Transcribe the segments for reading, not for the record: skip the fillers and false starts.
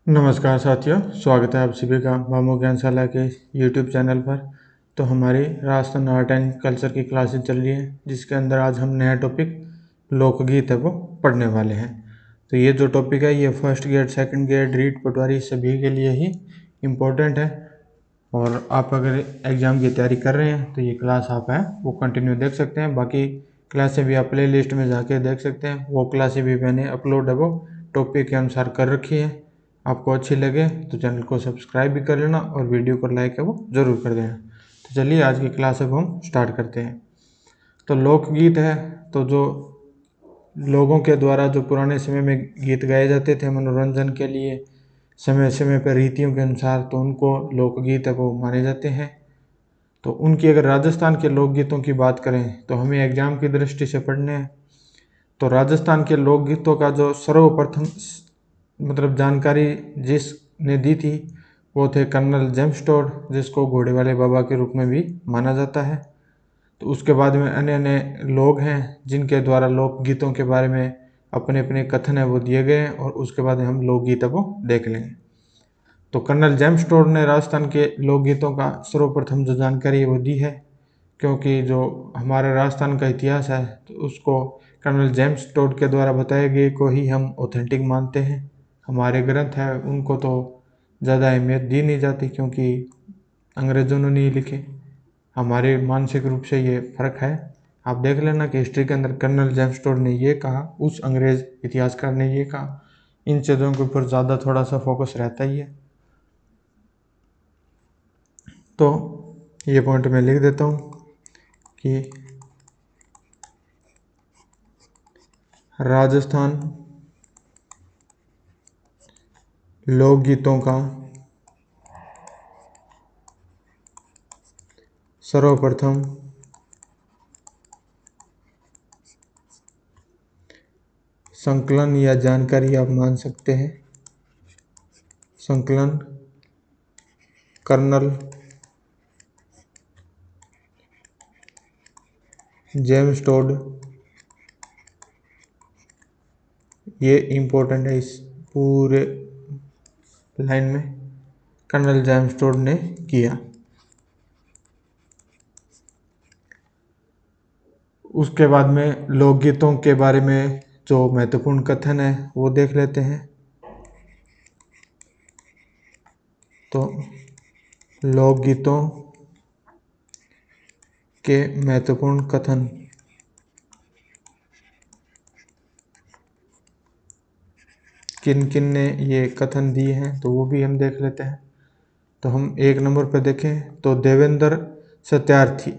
नमस्कार साथियों, स्वागत है आप सभी का मामू ज्ञानशाला के यूट्यूब चैनल पर। तो हमारी राजस्थान आर्ट एंड कल्चर की क्लासेस चल रही है, जिसके अंदर आज हम नया टॉपिक लोकगीत है वो पढ़ने वाले हैं। तो ये जो टॉपिक है ये first grade, second grade, REET, patwari सभी के लिए ही इम्पोर्टेंट है। और आप अगर एग्ज़ाम की तैयारी कर रहे हैं तो ये क्लास आप है वो कंटिन्यू देख सकते हैं। बाकी क्लासें भी आप प्ले लिस्ट में जाके देख सकते हैं, वो क्लासें भी मैंने अपलोड है वो टॉपिक के अनुसार कर रखी है। आपको अच्छी लगे तो चैनल को सब्सक्राइब भी कर लेना और वीडियो को लाइक है वो ज़रूर कर देना। तो चलिए आज की क्लास अब हम स्टार्ट करते हैं। तो लोकगीत है तो जो लोगों के द्वारा जो पुराने समय में गीत गाए जाते थे मनोरंजन के लिए, समय समय पर रीतियों के अनुसार, तो उनको लोकगीत है वो माने जाते हैं। तो उनकी अगर राजस्थान के लोकगीतों की बात करें तो हमें एग्जाम की दृष्टि से पढ़ने हैं। तो राजस्थान के लोकगीतों का जो सर्वप्रथम मतलब जानकारी जिसने दी थी वो थे कर्नल जेम्स टोड, जिसको घोड़े वाले बाबा के रूप में भी माना जाता है। तो उसके बाद में अन्य अन्य लोग हैं जिनके द्वारा लोकगीतों के बारे में अपने अपने कथन है वो दिए गए हैं, और उसके बाद में हम लोकगीत है वो देख लेंगे। तो कर्नल जेम्स टोड ने राजस्थान के लोकगीतों का सर्वप्रथम जो जानकारी है वो दी है, क्योंकि जो हमारा राजस्थान का इतिहास है तो उसको कर्नल जेम्स टोड के द्वारा बताए गए को ही हम ऑथेंटिक मानते हैं। हमारे ग्रंथ हैं उनको तो ज़्यादा अहमियत दी नहीं जाती, क्योंकि अंग्रेज़ों ने नहीं लिखे। हमारे मानसिक रूप से ये फ़र्क है। आप देख लेना कि हिस्ट्री के अंदर कर्नल जेम्स टोड ने ये कहा, उस अंग्रेज़ इतिहासकार ने ये कहा, इन चीज़ों के ऊपर ज़्यादा थोड़ा सा फोकस रहता ही है। तो ये पॉइंट मैं लिख देता हूँ कि राजस्थान लोकगीतों का सर्वप्रथम संकलन या जानकारी आप मान सकते हैं, संकलन कर्नल जेम्स टोड, ये इम्पोर्टेंट है इस पूरे लाइन में, कर्नल जेम्स टोड ने किया। उसके बाद में लोकगीतों के बारे में जो महत्वपूर्ण कथन है वो देख लेते हैं। तो लोकगीतों के महत्वपूर्ण कथन, किन किन ने ये कथन दिए हैं तो वो भी हम देख लेते हैं। तो हम एक नंबर पर देखें तो देवेंद्र सत्यार्थी,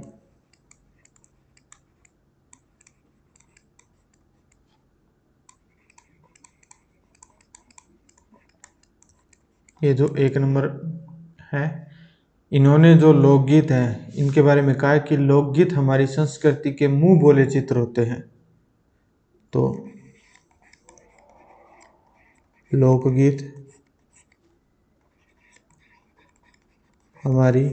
ये जो एक नंबर है, इन्होंने जो लोकगीत हैं इनके बारे में कहा है कि लोकगीत हमारी संस्कृति के मुंह बोले चित्र होते हैं। तो लोकगीत हमारी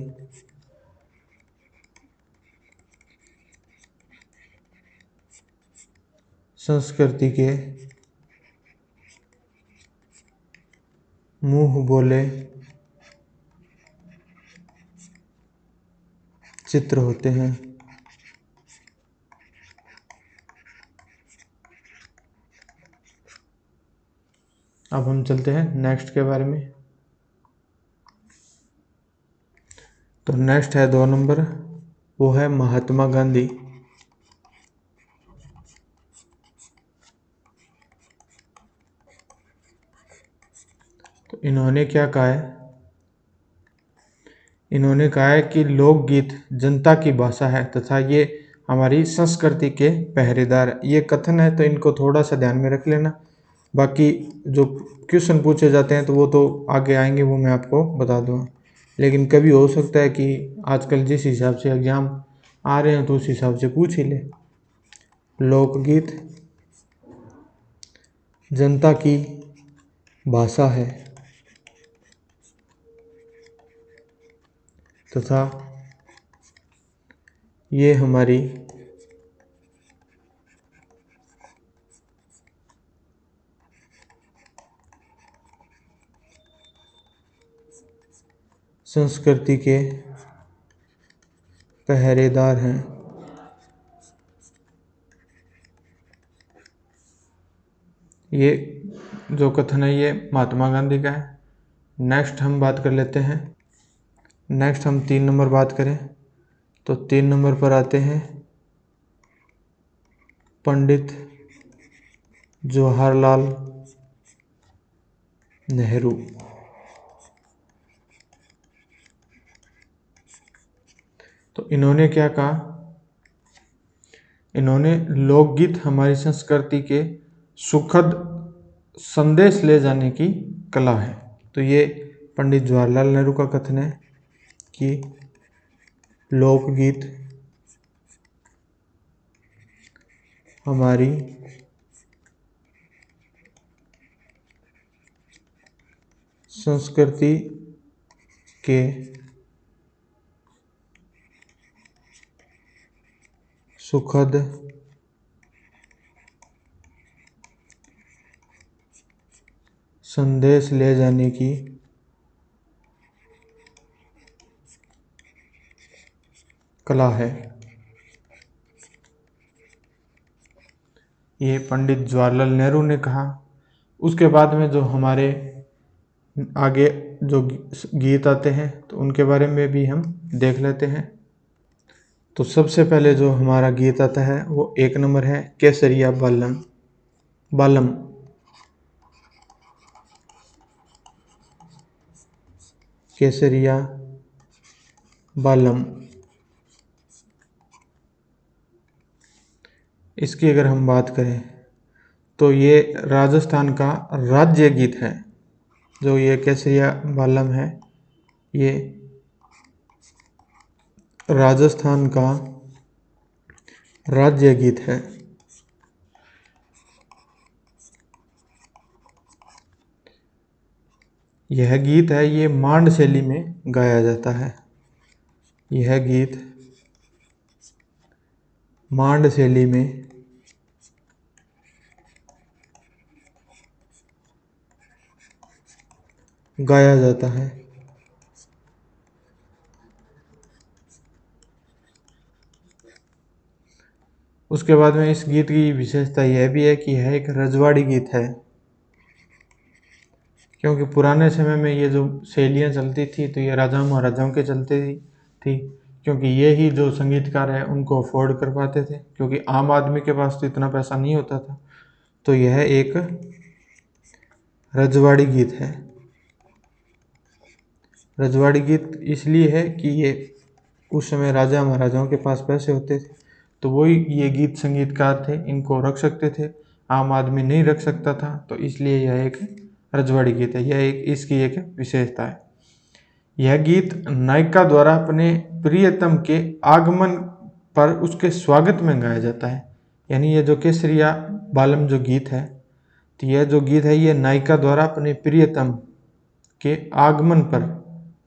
संस्कृति के मुंह बोले चित्र होते हैं। अब हम चलते हैं नेक्स्ट के बारे में। तो नेक्स्ट है 2 नंबर, वो है महात्मा गांधी। तो इन्होंने क्या कहा है, इन्होंने कहा है कि लोकगीत जनता की भाषा है तथा ये हमारी संस्कृति के पहरेदार है। ये कथन है तो इनको थोड़ा सा ध्यान में रख लेना। बाकी जो क्वेश्चन पूछे जाते हैं तो वो तो आगे आएंगे, वो मैं आपको बता दूंगा। लेकिन कभी हो सकता है कि आजकल जिस हिसाब से एग्ज़ाम आ रहे हैं तो उस हिसाब से पूछ ही ले। लोकगीत जनता की भाषा है तथा ये हमारी संस्कृति के पहरेदार हैं। ये जो कथन है ये महात्मा गांधी का है। नेक्स्ट हम बात कर लेते हैं। नेक्स्ट हम 3 नंबर बात करें तो 3 नंबर पर आते हैं पंडित जवाहरलाल नेहरू। तो इन्होंने क्या कहा? इन्होंने लोकगीत हमारी संस्कृति के सुखद संदेश ले जाने की कला है। तो ये पंडित जवाहरलाल नेहरू का कथन है कि लोकगीत हमारी संस्कृति के सुखद संदेश ले जाने की कला है। ये पंडित जवाहरलाल नेहरू ने कहा। उसके बाद में जो हमारे आगे जो गीत आते हैं तो उनके बारे में भी हम देख लेते हैं। तो सबसे पहले जो हमारा गीत आता है वो 1 नंबर है केसरिया बालम बालम। केसरिया बालम। इसकी अगर हम बात करें तो ये राजस्थान का राज्य गीत है। जो ये केसरिया बालम है ये राजस्थान का राज्य गीत है। यह गीत है ये मांड शैली में गाया जाता है। यह गीत मांड शैली में गाया जाता है। उसके बाद में इस गीत की विशेषता यह भी है कि यह एक रजवाड़ी गीत है। क्योंकि पुराने समय में ये जो शैलियाँ चलती थी तो ये राजा महाराजाओं के चलते थी क्योंकि ये ही जो संगीतकार है उनको अफोर्ड कर पाते थे, क्योंकि आम आदमी के पास तो इतना पैसा नहीं होता था। तो यह एक रजवाड़ी गीत है। रजवाड़ी गीत इसलिए है कि ये उस समय राजा महाराजाओं के पास पैसे होते थे तो वही ये गीत संगीतकार थे, इनको रख सकते थे, आम आदमी नहीं रख सकता था। तो इसलिए यह एक रजवाड़ी गीत है। यह एक इसकी एक विशेषता है। यह गीत नायिका द्वारा अपने प्रियतम के आगमन पर उसके स्वागत में गाया जाता है। यानी ये जो केसरिया बालम जो गीत है तो यह जो गीत है ये नायिका द्वारा अपने प्रियतम के आगमन पर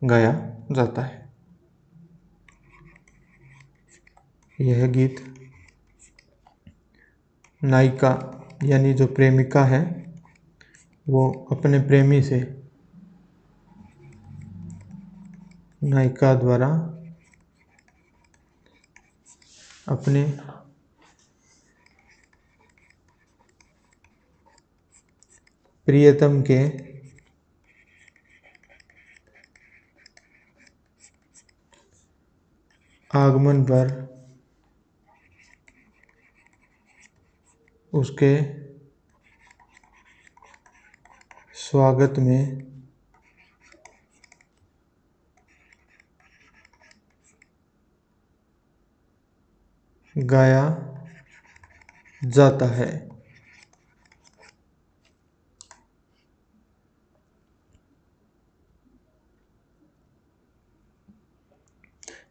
गाया जाता है। यह गीत नायिका यानी जो प्रेमिका है वो अपने प्रेमी से नायिका द्वारा अपने प्रियतम के आगमन पर उसके स्वागत में गाया जाता है।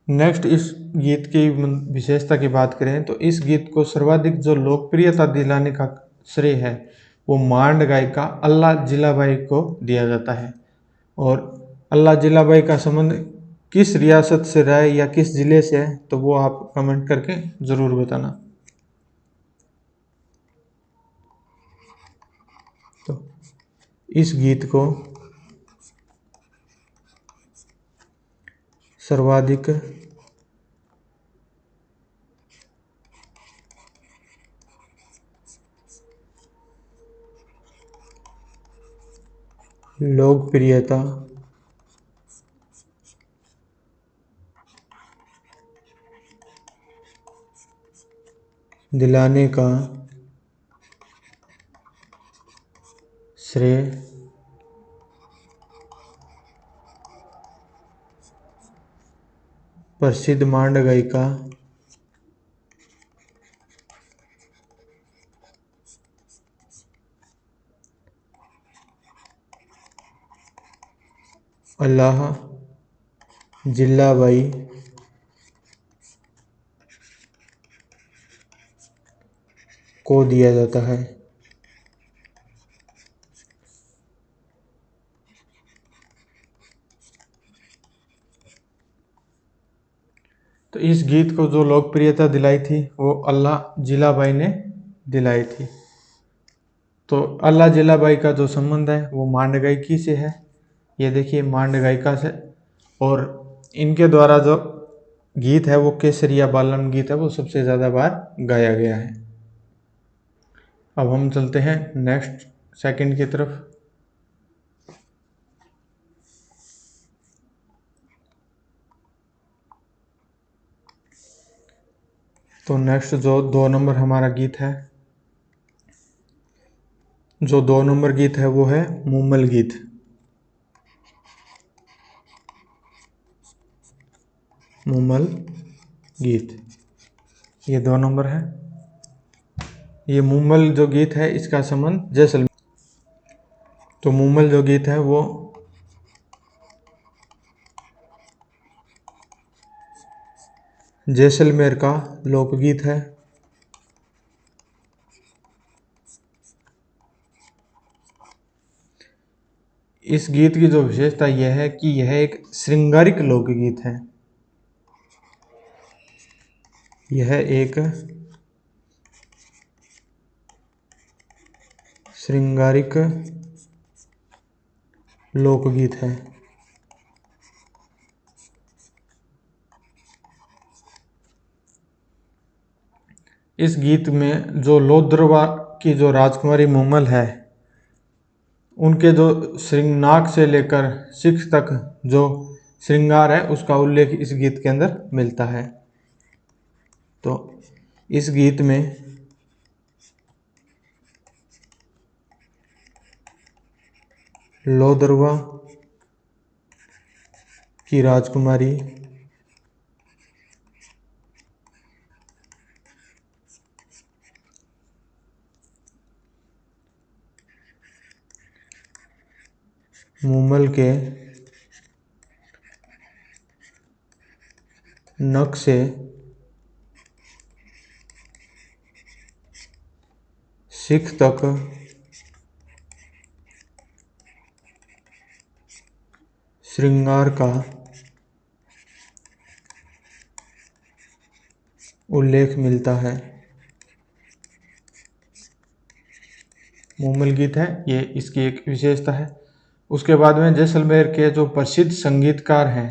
नेक्स्ट इस गीत की विशेषता की बात करें तो इस गीत को सर्वाधिक जो लोकप्रियता दिलाने का श्रेय है वो मांड गायिका अल्लाह जिलाबाई को दिया जाता है। और अल्लाह जिलाबाई का संबंध किस रियासत से रहा है या किस जिले से है तो वो आप कमेंट करके ज़रूर बताना। तो इस गीत को सर्वाधिक लोकप्रियता दिलाने का श्रेय प्रसिद्ध मांड गायिका अल्लाह जिल्लाबाई को दिया जाता है। तो इस गीत को जो लोकप्रियता दिलाई थी वो अल्लाह जिलाबाई ने दिलाई थी। तो अल्लाह जिलाबाई का जो संबंध है वो मांड गायिकी से है। ये देखिए मांड गायिका से, और इनके द्वारा जो गीत है वो केसरिया बालम गीत है, वो सबसे ज़्यादा बार गाया गया है। अब हम चलते हैं नेक्स्ट सेकंड की तरफ। तो नेक्स्ट जो 2 नंबर हमारा गीत है, जो 2 नंबर गीत है वो है मुमल गीत। मुमल गीत ये 2 नंबर है। ये मुमल जो गीत है इसका संबंध जैसलमेर। तो मुमल जो गीत है वो जैसलमेर का लोकगीत है। इस गीत की जो विशेषता यह है कि यह एक श्रृंगारिक लोकगीत है। यह एक श्रृंगारिक लोकगीत है। इस गीत में जो लोद्रवा की जो राजकुमारी मुमल है, उनके जो श्रृंगनाक से लेकर शिख तक जो श्रृंगार है उसका उल्लेख इस गीत के अंदर मिलता है। तो इस गीत में लोद्रवा की राजकुमारी मुमल के नक से शिख तक श्रृंगार का उल्लेख मिलता है। मुमल गीत है ये, इसकी एक विशेषता है। उसके बाद में जैसलमेर के जो प्रसिद्ध संगीतकार हैं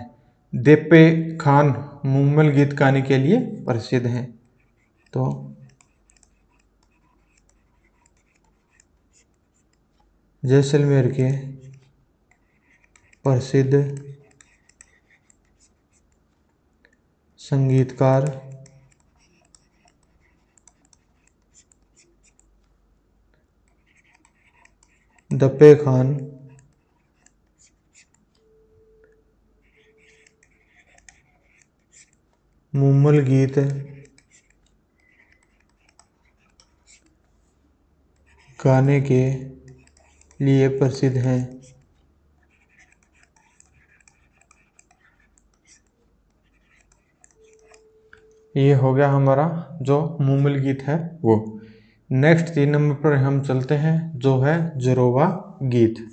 देप्पे खान मुमल गीत गाने के लिए प्रसिद्ध हैं। तो जैसलमेर के प्रसिद्ध संगीतकार दप्पे खान मुमल गीत गाने के लिए प्रसिद्ध हैं। ये हो गया हमारा जो मुमल गीत है वो। नेक्स्ट 3 नंबर पर हम चलते हैं जो है जरोवा गीत।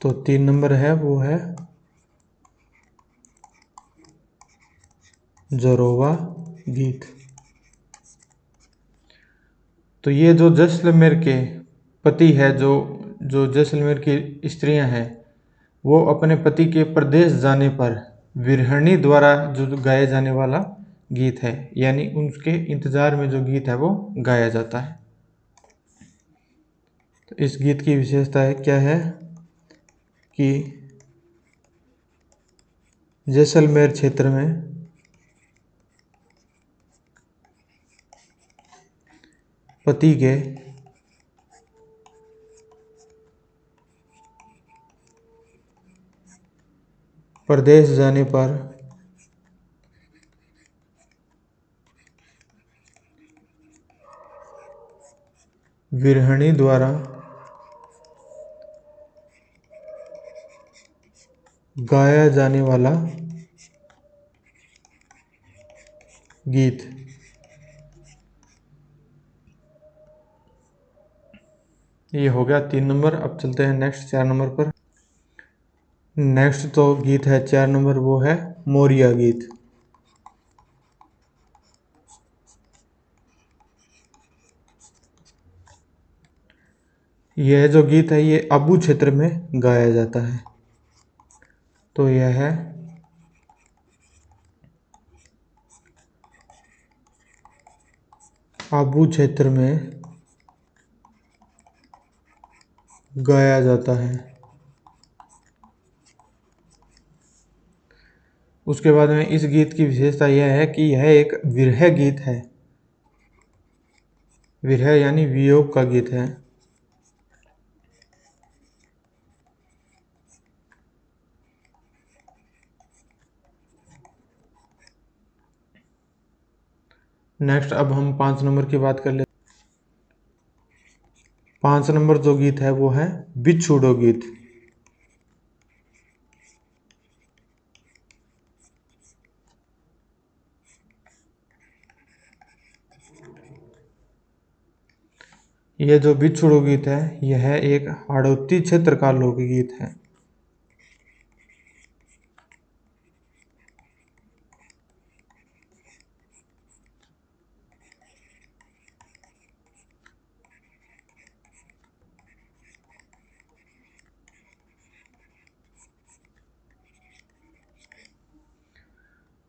तो 3 नंबर है वो है जरोवा गीत। तो ये जो जैसलमेर के पति है, जो जो जैसलमेर की स्त्रियां हैं, वो अपने पति के प्रदेश जाने पर विरहणी द्वारा जो गाया जाने वाला गीत है, यानी उनके इंतजार में जो गीत है वो गाया जाता है। तो इस गीत की विशेषता है क्या है कि जैसलमेर क्षेत्र में पति के प्रदेश जाने पर विरहणी द्वारा गाया जाने वाला गीत। ये हो गया 3 नंबर। अब चलते हैं नेक्स्ट 4 नंबर पर। नेक्स्ट तो गीत है 4 नंबर, वो है मोरिया गीत। यह जो गीत है ये आबू क्षेत्र में गाया जाता है। तो यह है आबू क्षेत्र में गाया जाता है। उसके बाद में इस गीत की विशेषता यह है कि यह एक विरह गीत है। विरह यानी वियोग का गीत है। नेक्स्ट अब हम 5 नंबर की बात कर लेते। 5 नंबर जो गीत है वो है बिछुड़ो गीत। यह जो बिछुड़ो गीत है यह एक हाड़ौती क्षेत्र का लोकगीत है।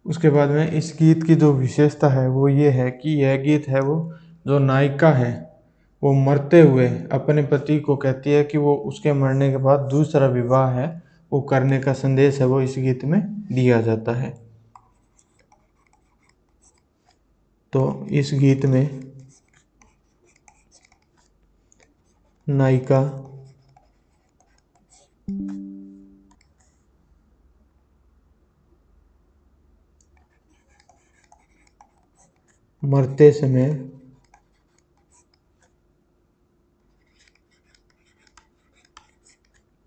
उसके बाद में इस गीत की जो विशेषता है वो ये है कि यह गीत है वो जो नायिका है वो मरते हुए अपने पति को कहती है कि वो उसके मरने के बाद दूसरा विवाह है वो करने का संदेश है वो इस गीत में दिया जाता है। तो इस गीत में नायिका मरते समय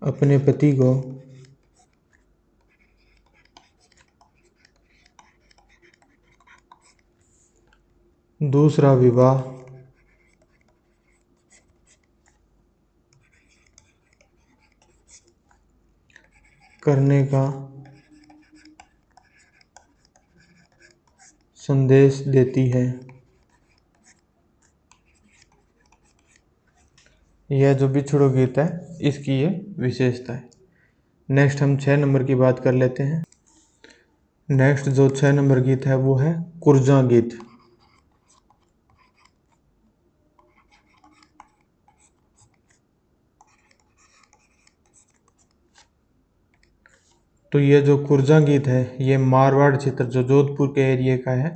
अपने पति को दूसरा विवाह करने का संदेश देती है। यह जो बिछड़ो गीत है इसकी ये विशेषता है। नेक्स्ट हम 6 नंबर की बात कर लेते हैं। नेक्स्ट जो 6 नंबर गीत है वो है कुर्जा गीत। तो ये जो कुर्जा गीत है ये मारवाड़ क्षेत्र जो जोधपुर के एरिया का है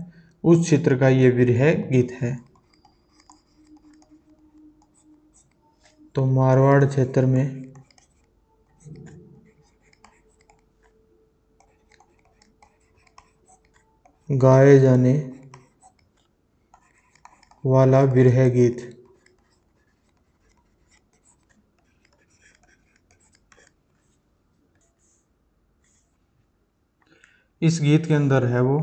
उस क्षेत्र का ये विरह गीत है। तो मारवाड़ क्षेत्र में गाए जाने वाला विरह गीत। इस गीत के अंदर है वो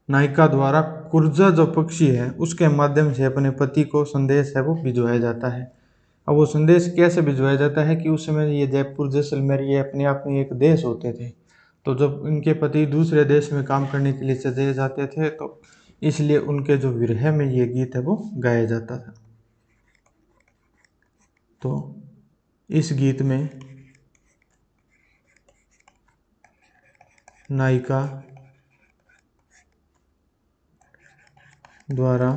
नायिका द्वारा कुर्जा जो पक्षी है उसके माध्यम से अपने पति को संदेश है वो भिजवाया जाता है। अब वो संदेश कैसे भिजवाया जाता है कि उस समय ये जयपुर जैसलमेर ये अपने आप में एक देश होते थे। तो जब इनके पति दूसरे देश में काम करने के लिए चले जाते थे तो इसलिए उनके जो विरह में ये गीत है वो गाया जाता था। तो इस गीत में नायिका द्वारा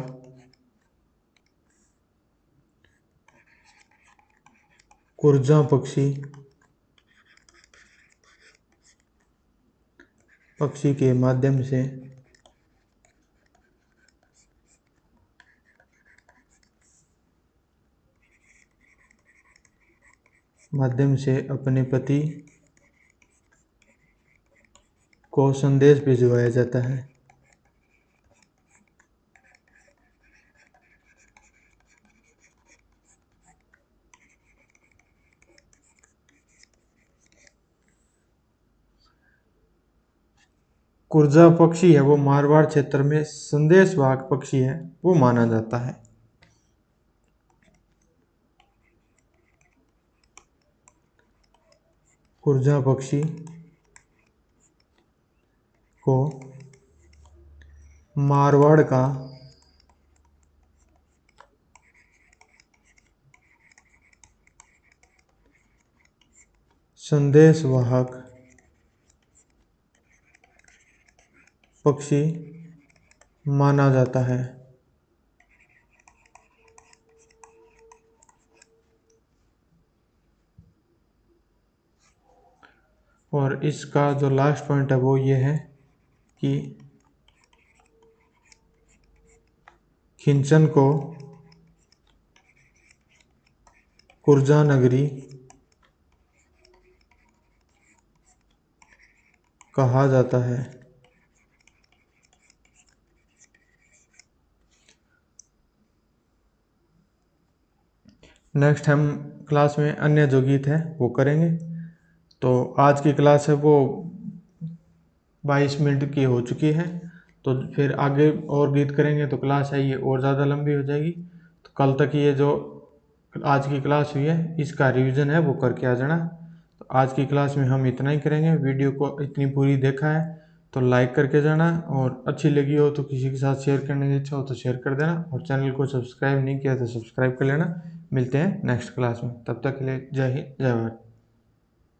कुरजा पक्षी के माध्यम से अपने पति को संदेश भिजवाया जाता है। कुरजा पक्षी है वो मारवाड़ क्षेत्र में संदेशवाहक पक्षी है वो माना जाता है। कुरजा पक्षी को मारवाड़ का संदेशवाहक पक्षी माना जाता है। और इसका जो लास्ट पॉइंट है वो ये है कि खिंचन को कुरजा नगरी कहा जाता है। नेक्स्ट हम क्लास में अन्य जो गीत है वो करेंगे। तो आज की क्लास है वो 22 मिनट की हो चुकी है। तो फिर आगे और गीत करेंगे तो क्लास है ये और ज़्यादा लंबी हो जाएगी। तो कल तक ये जो आज की क्लास हुई है इसका रिवीजन है वो करके आ जाना। तो आज की क्लास में हम इतना ही करेंगे। वीडियो को इतनी पूरी देखा है तो लाइक करके जाना, और अच्छी लगी हो तो किसी के साथ शेयर करने की इच्छा हो तो शेयर कर देना, और चैनल को सब्सक्राइब नहीं किया तो सब्सक्राइब कर लेना। मिलते हैं नेक्स्ट क्लास में, तब तक के लिए जय हिंद जय भारत।